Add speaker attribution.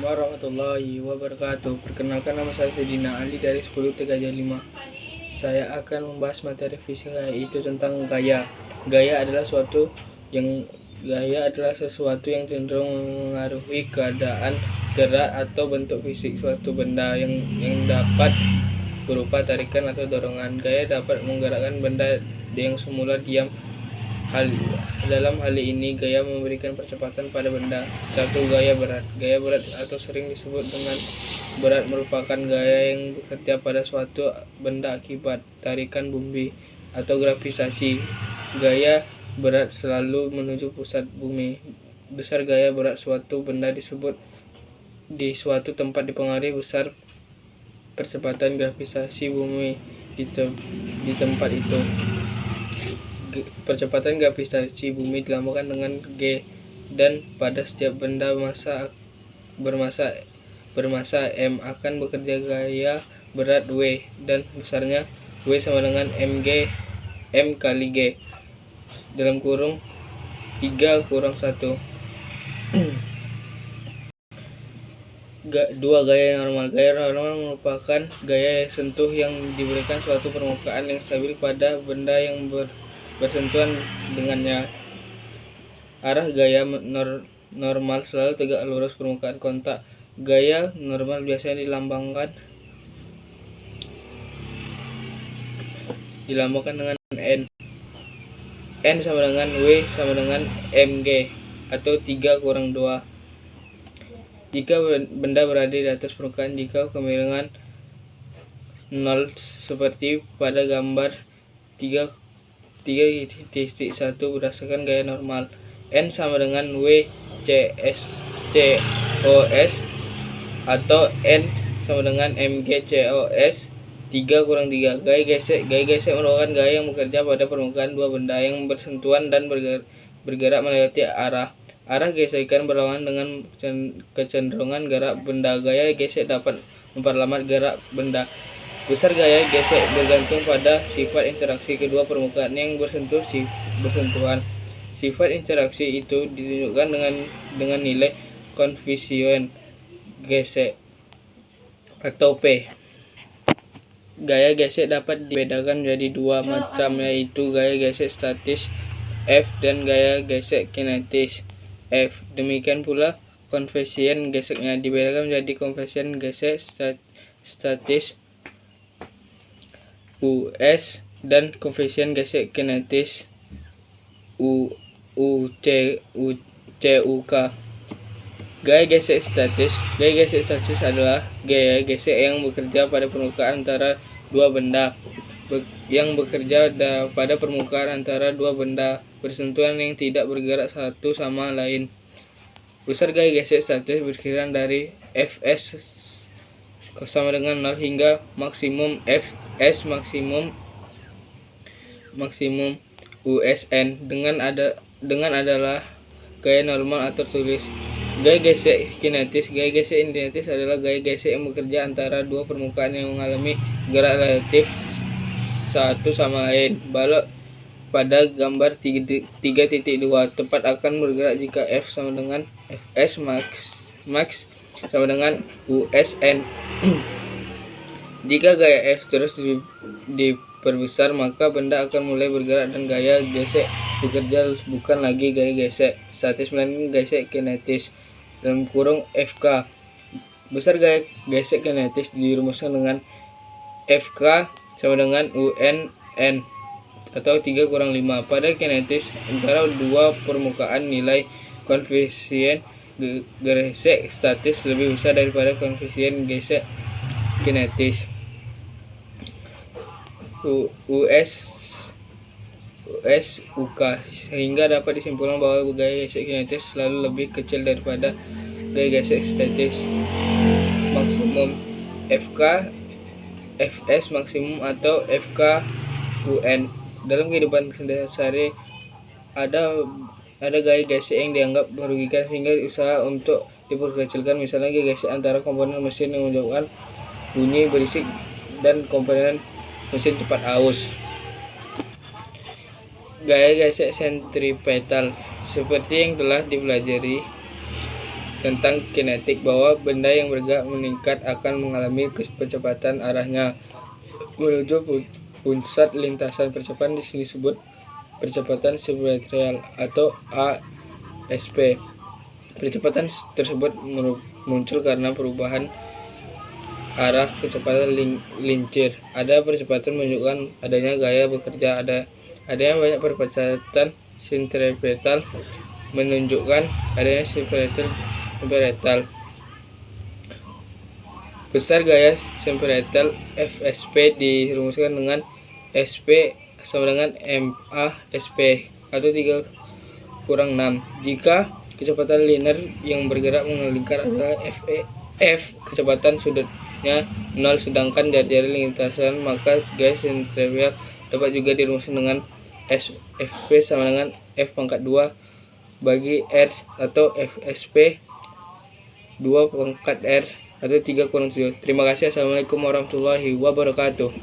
Speaker 1: Warahmatullahi wabarakatuh. Perkenalkan, nama saya Sedina Ali dari 10-3-5. Saya akan membahas materi fisika, yaitu tentang gaya. Gaya adalah sesuatu yang cenderung mengaruhi keadaan, gerak atau bentuk fisik suatu benda yang dapat berupa tarikan atau dorongan. Gaya dapat menggerakkan benda yang semula diam. Dalam hal ini, gaya memberikan percepatan pada benda. 1. Gaya berat. Gaya berat atau sering disebut dengan berat merupakan gaya yang bekerja pada suatu benda akibat tarikan bumi atau gravitasi. Gaya berat selalu menuju pusat bumi. Besar gaya berat suatu benda disebut di suatu tempat dipengaruhi besar percepatan gravitasi bumi di tempat itu. Percepatan gravitasi bumi dilambangkan dengan G, dan pada setiap benda bermasa M akan bekerja gaya berat W, dan besarnya W sama dengan M kali G dalam kurung 3 kurang 1. 2. Gaya normal. Gaya normal merupakan gaya sentuh yang diberikan suatu permukaan yang stabil pada benda yang bersentuhan dengannya. Arah gaya normal selalu tegak lurus permukaan kontak. Gaya normal biasanya dilambangkan dengan N. N sama dengan W sama dengan Mg atau 3 kurang 2. Jika benda berada di atas permukaan, jika kemiringan 0 seperti pada gambar 3.1 berdasarkan gaya normal. N sama dengan W COS atau N sama dengan Mg COS 3 kurang 3. Gaya gesek merupakan gaya yang bekerja pada permukaan dua benda yang bersentuhan dan bergerak melewati arah. Arah gesekan berlawanan dengan kecenderungan gerak benda. Gaya gesek dapat memperlambat gerak benda. Besar gaya gesek bergantung pada sifat interaksi kedua permukaan yang bersentuhan. Sifat interaksi itu ditunjukkan dengan nilai koefisien gesek atau P. Gaya gesek dapat dibedakan menjadi dua macam, yaitu gaya gesek statis F dan gaya gesek kinetis F. Demikian pula koefisien geseknya dibedakan menjadi koefisien gesek statis US dan koefisien gesek kinetis CUK. Gaya gesek statis adalah gaya gesek yang bekerja pada permukaan antara dua benda bersentuhan yang tidak bergerak satu sama lain. Besar gaya gesek statis berkisar dari Fs sama dengan 0 hingga maksimum Fs maksimum USN dengan adalah gaya normal atau tulis. Gaya gesek kinetis adalah gaya gesek yang bekerja antara dua permukaan yang mengalami gerak relatif satu sama lain. Balok pada gambar 3.2 tempat akan bergerak jika F sama dengan Fs max sama dengan USN. Jika gaya F terus diperbesar, maka benda akan mulai bergerak dan gaya gesek bekerja bukan lagi gaya gesek statis melainkan gesek kinetis dalam kurung FK. Besar gaya gesek kinetis dirumuskan dengan FK sama dengan UNN atau 3 kurang 5. Pada kinetis, antara dua permukaan nilai koefisien gesek statis lebih besar daripada koefisien gesek kinetis UK, sehingga dapat disimpulkan bahwa gaya gesek kinetis selalu lebih kecil daripada gaya gesek statis. Maksimum FK Fs maksimum atau FK UN. Dalam kehidupan sehari-hari ada gaya gesek yang dianggap merugikan sehingga usaha untuk diperkecilkan, misalnya gaya gesek antara komponen mesin yang menyebabkan bunyi berisik dan komponen mesin cepat aus. Gaya gesek sentripetal seperti yang telah dipelajari tentang kinetik, bahwa benda yang bergerak meningkat akan mengalami percepatan arahnya menuju pusat lintasan. Percepatan di sini disebut percepatan sinusoidal atau ASP. Percepatan tersebut muncul karena perubahan arah kecepatan lincir. Ada percepatan menunjukkan adanya gaya bekerja. Ada yang banyak percepatan sentripetal menunjukkan adanya sentripetal. Besar gaya sentripetal FSP dirumuskan dengan SP sama dengan MA/SP atau 3/6. Jika kecepatan linear yang bergerak mengelingkar adalah F, kecepatan sudutnya 0, sedangkan dari lintasan, maka gaya sentripetal dapat juga dirumuskan dengan FP sama dengan F/2 bagi R atau FSP 2/R atau 3/7. Terima kasih. Assalamualaikum warahmatullahi wabarakatuh.